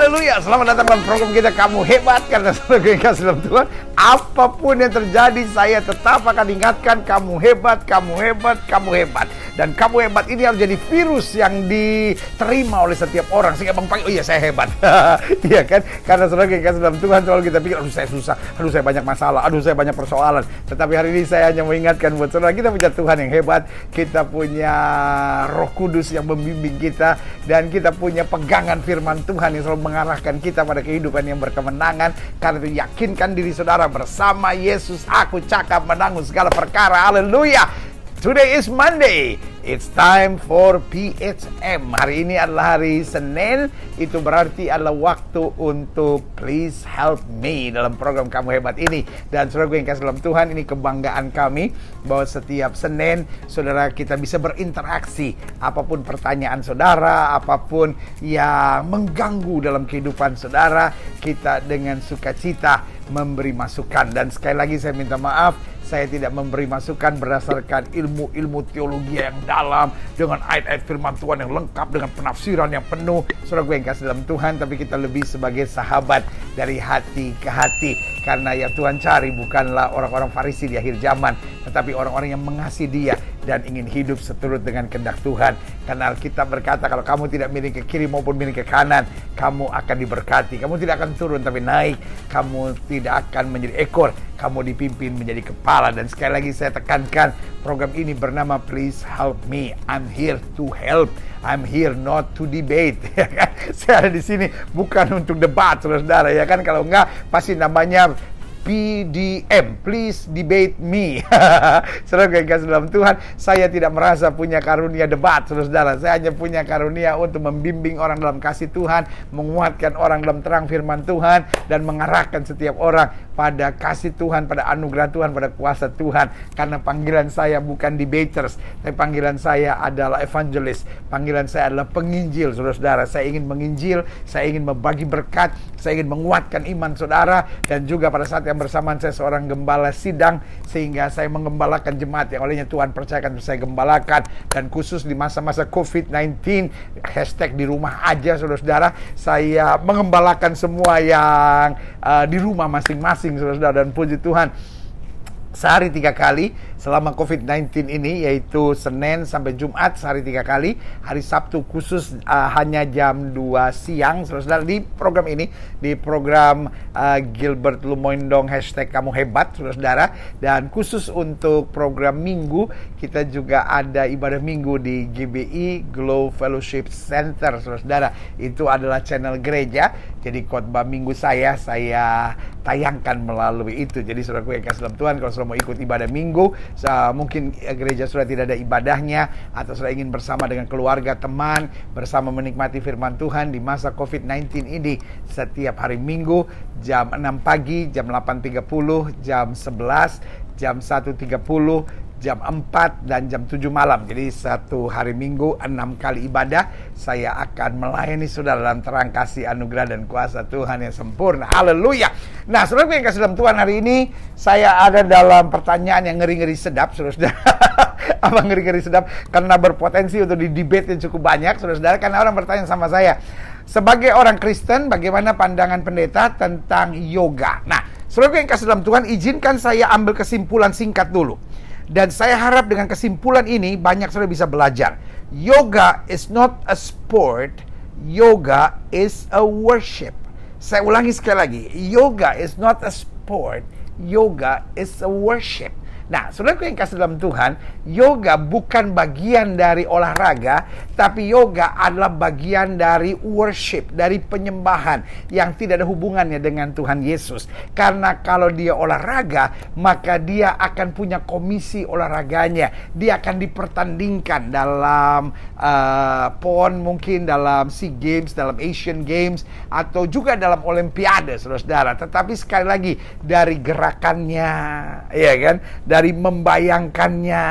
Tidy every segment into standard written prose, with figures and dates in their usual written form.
Haleluya, selamat datang dalam program kita Kamu Hebat. Karena sebagai kasih dalam Tuhan, apapun yang terjadi, saya tetap akan ingatkan kamu hebat, kamu hebat, kamu hebat. Dan kamu hebat ini harus jadi virus yang diterima oleh setiap orang. Sehingga Bang Pagi, oh iya saya hebat. Iya kan? Karena sebagai kasih dalam Tuhan selalu kita pikir, aduh saya susah, aduh saya banyak masalah, aduh saya banyak persoalan. Tetapi hari ini saya hanya mengingatkan buat saudara, kita punya Tuhan yang hebat. Kita punya Roh Kudus yang membimbing kita. Dan kita punya pegangan firman Tuhan yang selalu mengarahkan kita pada kehidupan yang berkemenangan. Karena itu yakinkan diri saudara, bersama Yesus aku cakap menanggung segala perkara. Haleluya. Today is Monday. It's time for PHM. Hari ini adalah hari Senin. Itu berarti adalah waktu untuk Please Help Me dalam program Kamu Hebat ini. Dan saudara gue yang kasih dalam Tuhan, ini kebanggaan kami bahwa setiap Senin saudara kita bisa berinteraksi. Apapun pertanyaan saudara, apapun yang mengganggu dalam kehidupan saudara, kita dengan sukacita memberi masukan. Dan sekali lagi saya minta maaf, saya tidak memberi masukan berdasarkan ilmu teologi yang dalam, dengan ayat-ayat firman Tuhan yang lengkap, dengan penafsiran yang penuh. Saudara gue yang kasih dalam Tuhan, tapi kita lebih sebagai sahabat dari hati ke hati. Karena yang Tuhan cari bukanlah orang-orang Farisi di akhir zaman, tetapi orang-orang yang mengasihi Dia dan ingin hidup seturut dengan kehendak Tuhan. Karena Alkitab berkata, kalau kamu tidak miring ke kiri maupun miring ke kanan, kamu akan diberkati. Kamu tidak akan turun tapi naik. Kamu tidak akan menjadi ekor, kamu dipimpin menjadi kepala. Dan sekali lagi saya tekankan, program ini bernama Please Help Me. I'm here to help. I'm here not to debate. Ya kan? Saya ada di sini bukan untuk debat, saudara-saudara. Ya kan? Kalau enggak, pasti namanya PDM, please debate me. Saudara yang kasih dalam Tuhan, saya tidak merasa punya karunia debat, saudara. Saya hanya punya karunia untuk membimbing orang dalam kasih Tuhan, menguatkan orang dalam terang firman Tuhan, dan mengarahkan setiap orang pada kasih Tuhan, pada anugerah Tuhan, pada kuasa Tuhan. Karena panggilan saya bukan debaters, tapi panggilan saya adalah evangelist. Panggilan saya adalah penginjil, saudara-saudara. Saya ingin menginjil, saya ingin membagi berkat, saya ingin menguatkan iman saudara, dan juga pada saat yang bersamaan saya seorang gembala sidang, sehingga saya menggembalakan jemaat yang olehnya Tuhan percayakan saya gembalakan. Dan khusus di masa-masa COVID-19, hashtag di rumah aja, saudara-saudara, saya mengembalakan semua yang di rumah masing-masing, saudara-saudara. Dan puji Tuhan, sehari 3 kali selama COVID-19 ini, yaitu Senin sampai Jumat sehari 3 kali. Hari Sabtu khusus hanya jam 2 siang, saudara-saudara, di program ini, di program Gilbert Lumoindong hashtag Kamu Hebat, saudara-saudara. Dan khusus untuk program Minggu, kita juga ada ibadah Minggu di GBI Glow Fellowship Center, saudara-saudara. Itu adalah channel gereja, jadi khotbah Minggu saya tayangkan melalui itu. Jadi saudaraku yang kasih dalam Tuhan, kalau saudara mau ikut ibadah Minggu, mungkin gereja sudah tidak ada ibadahnya, atau sudah ingin bersama dengan keluarga, teman, bersama menikmati firman Tuhan di masa COVID-19 ini, setiap hari Minggu jam 6 pagi, jam 8.30, jam 11, jam 1.30, jam 4 dan jam 7 malam. Jadi satu hari Minggu 6 kali ibadah. Saya akan melayani saudara dalam terang kasih anugerah dan kuasa Tuhan yang sempurna. Haleluya. Nah, saudara yang kasih dalam Tuhan, hari ini saya ada dalam pertanyaan yang ngeri-ngeri sedap, saudara. Apa ngeri-ngeri sedap? Karena berpotensi untuk di-debate yang cukup banyak, saudara. Karena orang bertanya sama saya, sebagai orang Kristen, bagaimana pandangan pendeta tentang yoga? Nah, saudara yang kasih dalam Tuhan, izinkan saya ambil kesimpulan singkat dulu. Dan saya harap dengan kesimpulan ini banyak saudara bisa belajar. Yoga is not a sport, yoga is a worship. Saya ulangi sekali lagi, yoga is not a sport, yoga is a worship. Nah, saudaraku yang kasih dalam Tuhan, yoga bukan bagian dari olahraga, tapi yoga adalah bagian dari worship, dari penyembahan yang tidak ada hubungannya dengan Tuhan Yesus. Karena kalau dia olahraga, maka dia akan punya komisi olahraganya. Dia akan dipertandingkan dalam PON, mungkin dalam SEA Games, dalam Asian Games, atau juga dalam Olimpiade, saudara-saudara. Tetapi sekali lagi, dari gerakannya, ya kan, dari membayangkannya,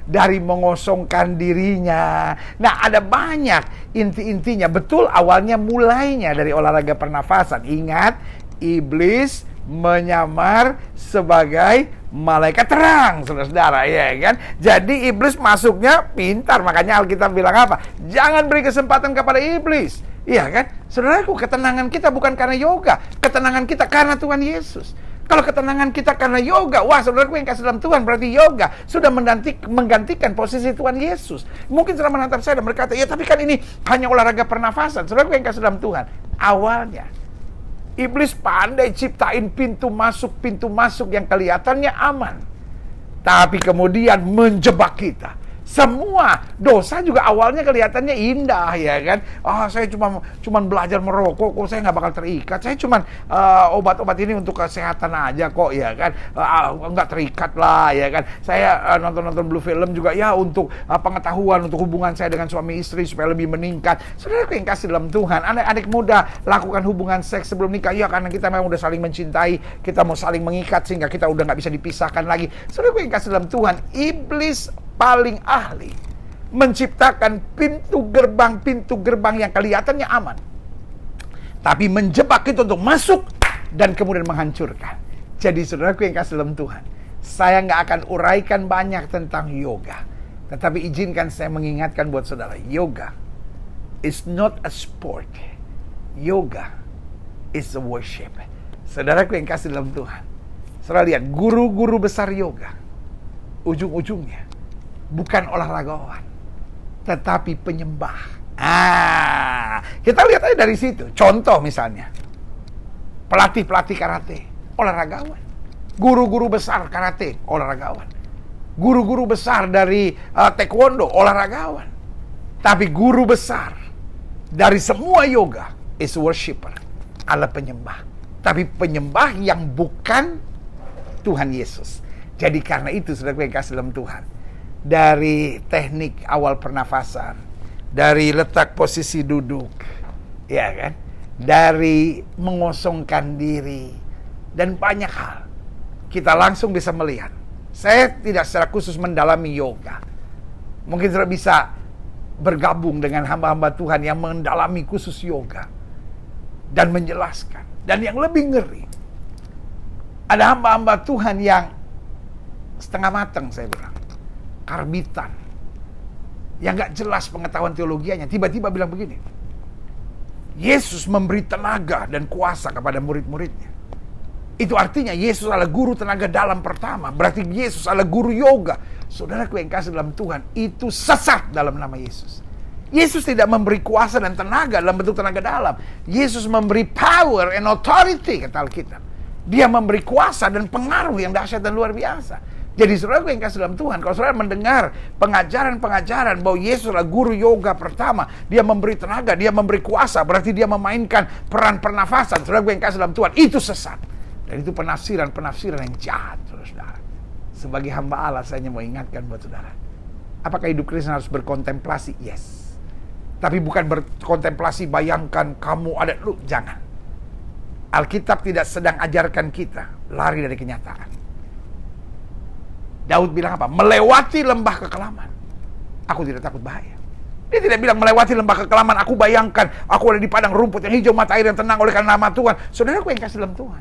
dari mengosongkan dirinya. Nah, ada banyak inti-intinya. Betul, awalnya mulainya dari olahraga pernafasan. Ingat, iblis menyamar sebagai malaikat terang, saudara-saudara, ya kan? Jadi iblis masuknya pintar, makanya Alkitab bilang apa? Jangan beri kesempatan kepada iblis. Iya kan? Saudaraku, ketenangan kita bukan karena yoga, ketenangan kita karena Tuhan Yesus. Kalau ketenangan kita karena yoga, wah saudaraku yang kasih dalam Tuhan, berarti yoga sudah menggantikan posisi Tuhan Yesus. Mungkin saudara menatap saya dan berkata, ya tapi kan ini hanya olahraga pernafasan. Saudaraku yang kasih dalam Tuhan, awalnya iblis pandai ciptain pintu masuk yang kelihatannya aman. Tapi kemudian menjebak kita. Semua dosa juga awalnya kelihatannya indah, ya kan? Saya cuman belajar merokok, kok saya nggak bakal terikat. Saya cuman obat-obat ini untuk kesehatan aja kok, ya kan? Nggak terikat lah, ya kan? Saya nonton blue film juga ya untuk pengetahuan, untuk hubungan saya dengan suami istri supaya lebih meningkat. Saudara yang kasih dalam Tuhan, adik-adik muda lakukan hubungan seks sebelum nikah, ya karena kita memang udah saling mencintai, kita mau saling mengikat sehingga kita udah nggak bisa dipisahkan lagi. Saudara yang kasih dalam Tuhan, iblis paling ahli menciptakan pintu gerbang yang kelihatannya aman, tapi menjebak itu untuk masuk dan kemudian menghancurkan. Jadi saudaraku yang kasih dalam Tuhan, saya nggak akan uraikan banyak tentang yoga, tetapi izinkan saya mengingatkan buat saudara, yoga is not a sport. Yoga is a worship. Saudaraku yang kasih dalam Tuhan, saudara lihat guru-guru besar yoga, ujung-ujungnya bukan olahragawan, tetapi penyembah. Kita lihat aja dari situ. Contoh misalnya, pelatih-pelatih karate, olahragawan. Guru-guru besar karate, olahragawan. Guru-guru besar dari taekwondo, olahragawan. Tapi guru besar dari semua yoga is worshiper, adalah penyembah. Tapi penyembah yang bukan Tuhan Yesus. Jadi karena itu, saudara yang kasih dalam Tuhan, dari teknik awal pernafasan, dari letak posisi duduk, ya kan, dari mengosongkan diri, dan banyak hal, kita langsung bisa melihat. Saya tidak secara khusus mendalami yoga. Mungkin saudara bisa bergabung dengan hamba-hamba Tuhan yang mendalami khusus yoga dan menjelaskan. Dan yang lebih ngeri, ada hamba-hamba Tuhan yang setengah matang, saya bilang, karbitan, yang gak jelas pengetahuan teologianya, tiba-tiba bilang begini, Yesus memberi tenaga dan kuasa kepada murid-muridnya. Itu artinya Yesus adalah guru tenaga dalam pertama, berarti Yesus adalah guru yoga. Saudaraku yang kasih dalam Tuhan, itu sesat dalam nama Yesus. Yesus tidak memberi kuasa dan tenaga dalam bentuk tenaga dalam. Yesus memberi power and authority, kata Alkitab. Dia memberi kuasa dan pengaruh yang dahsyat dan luar biasa. Jadi saudara yang kasih dalam Tuhan, kalau saudara mendengar pengajaran-pengajaran bahwa Yesus adalah guru yoga pertama, dia memberi tenaga, dia memberi kuasa, berarti dia memainkan peran pernafasan. Saudara yang kasih dalam Tuhan, itu sesat. Dan itu penafsiran yang jahat, saudara. Sebagai hamba Allah, saya hanya mau ingatkan buat saudara, apakah hidup Kristen harus berkontemplasi? Yes. Tapi bukan berkontemplasi bayangkan kamu ada, jangan. Alkitab tidak sedang ajarkan kita lari dari kenyataan. Daud bilang apa? Melewati lembah kekelaman, aku tidak takut bahaya. Dia tidak bilang melewati lembah kekelaman, aku bayangkan aku ada di padang rumput yang hijau, mata air yang tenang oleh karena nama Tuhan. Saudaraku yang kasih dalam Tuhan,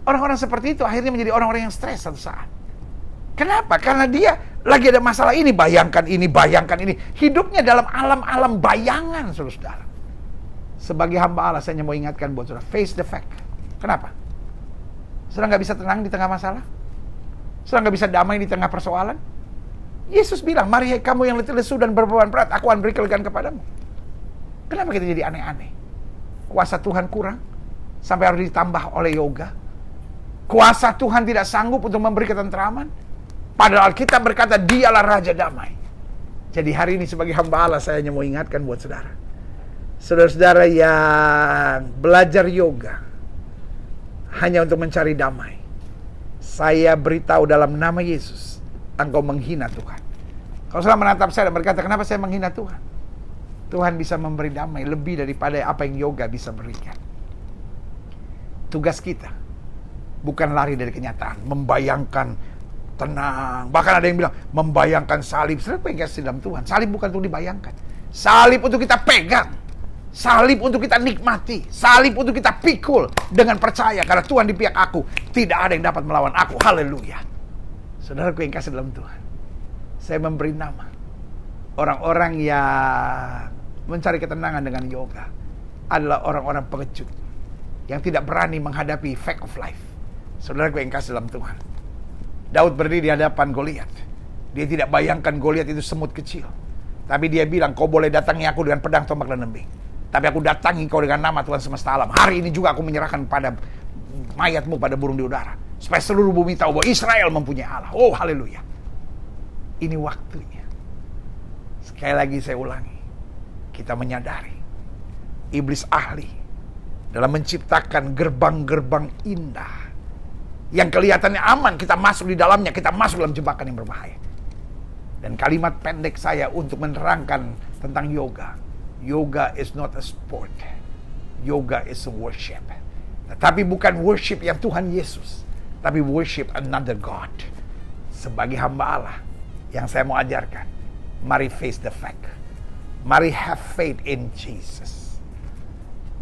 orang-orang seperti itu akhirnya menjadi orang-orang yang stres satu saat. Kenapa? Karena dia lagi ada masalah ini, bayangkan ini. Hidupnya dalam alam-alam bayangan, saudara. Sebagai hamba Allah, saya hanya mau ingatkan buat saudara, face the fact. Kenapa? Saudara nggak bisa tenang di tengah masalah? Saudara nggak bisa damai di tengah persoalan? Yesus bilang, mari hai kamu yang letih lesu dan berbeban berat, aku akan beri kelegaan kepadamu. Kenapa kita jadi aneh-aneh? Kuasa Tuhan kurang sampai harus ditambah oleh yoga. Kuasa Tuhan tidak sanggup untuk memberi ketentraman, padahal kita berkata dialah Raja Damai. Jadi hari ini sebagai hamba Allah, saya hanya mau ingatkan buat saudara, saudara-saudara yang belajar yoga hanya untuk mencari damai, saya beritahu dalam nama Yesus, engkau menghina Tuhan. Kalau saudara menatap saya dan berkata, kenapa saya menghina Tuhan? Tuhan bisa memberi damai lebih daripada apa yang yoga bisa berikan. Tugas kita bukan lari dari kenyataan, membayangkan tenang. Bahkan ada yang bilang, membayangkan salib. Saudara pengen kasih dalam Tuhan, salib bukan untuk dibayangkan. Salib untuk kita pegang. Salib untuk kita nikmati. Salib untuk kita pikul dengan percaya. Karena Tuhan di pihak aku. Tidak ada yang dapat melawan aku. Haleluya. Saudaraku yang kasih dalam Tuhan. Saya memberi nama. Orang-orang yang mencari ketenangan dengan yoga adalah orang-orang pengecut. Yang tidak berani menghadapi fact of life. Saudaraku yang kasih dalam Tuhan. Daud berdiri di hadapan Goliat. Dia tidak bayangkan Goliat itu semut kecil. Tapi dia bilang, kau boleh datangi aku dengan pedang, tombak, dan lembing. Tapi aku datangi kau dengan nama Tuhan semesta alam. Hari ini juga aku menyerahkan pada mayatmu pada burung di udara. Supaya seluruh bumi tahu bahwa Israel mempunyai Allah. Oh, haleluya. Ini waktunya. Sekali lagi saya ulangi. Kita menyadari. Iblis ahli dalam menciptakan gerbang-gerbang indah. Yang kelihatannya aman, kita masuk di dalamnya. Kita masuk dalam jebakan yang berbahaya. Dan kalimat pendek saya untuk menerangkan tentang yoga. Yoga is not a sport. Yoga is a worship. Tetapi bukan worship yang Tuhan Yesus. Tapi worship another God. Sebagai hamba Allah yang saya mau ajarkan. Mari face the fact. Mari have faith in Jesus.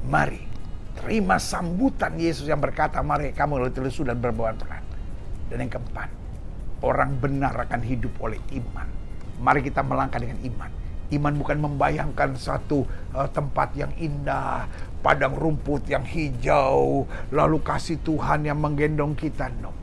Mari terima sambutan Yesus yang berkata, mari kamu lesu dan berbuat peran. Dan yang keempat, orang benar akan hidup oleh iman. Mari kita melangkah dengan iman. Iman bukan membayangkan satu tempat yang indah, padang rumput yang hijau, lalu kasih Tuhan yang menggendong kita. No.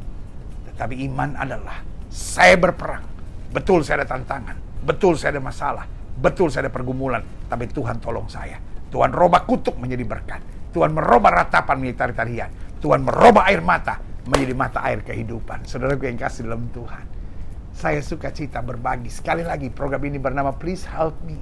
Tetapi iman adalah, saya berperang. Betul saya ada tantangan. Betul saya ada masalah. Betul saya ada pergumulan. Tapi Tuhan tolong saya. Tuhan robah kutuk menjadi berkat. Tuhan merubah ratapan menjadi tarian. Tuhan merubah air mata menjadi mata air kehidupan. Saudaraku yang kasih dalam Tuhan. Saya suka cita berbagi. Sekali lagi program ini bernama Please Help Me.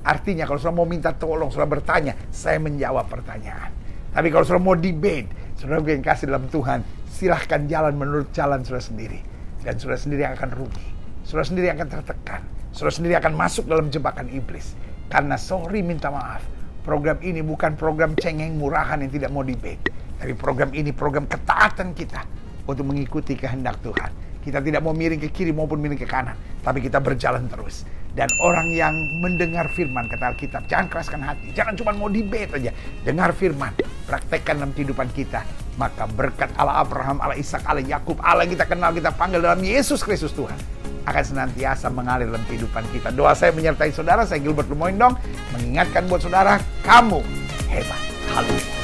Artinya kalau saudara mau minta tolong, saudara bertanya, saya menjawab pertanyaan. Tapi kalau saudara mau debate, saudaraku yang kasih dalam Tuhan, silahkan jalan menurut jalan saudara sendiri. Dan saudara sendiri yang akan rugi. Saudara sendiri yang akan tertekan. Saudara sendiri akan masuk dalam jebakan iblis. Karena sorry minta maaf. Program ini bukan program cengeng murahan yang tidak mau debate. Tapi program ini program ketaatan kita untuk mengikuti kehendak Tuhan. Kita tidak mau miring ke kiri maupun miring ke kanan. Tapi kita berjalan terus. Dan orang yang mendengar firman kata Alkitab, jangan keraskan hati. Jangan cuma mau debate aja. Dengar firman, praktekkan dalam kehidupan kita. Maka berkat Allah Abraham, Allah Ishak, Allah Yakub, Allah yang kita kenal, kita panggil dalam Yesus Kristus Tuhan, akan senantiasa mengalir dalam kehidupan kita. Doa saya menyertai saudara. Saya Gilbert Lumoindong mengingatkan buat saudara, kamu hebat. Haleluya.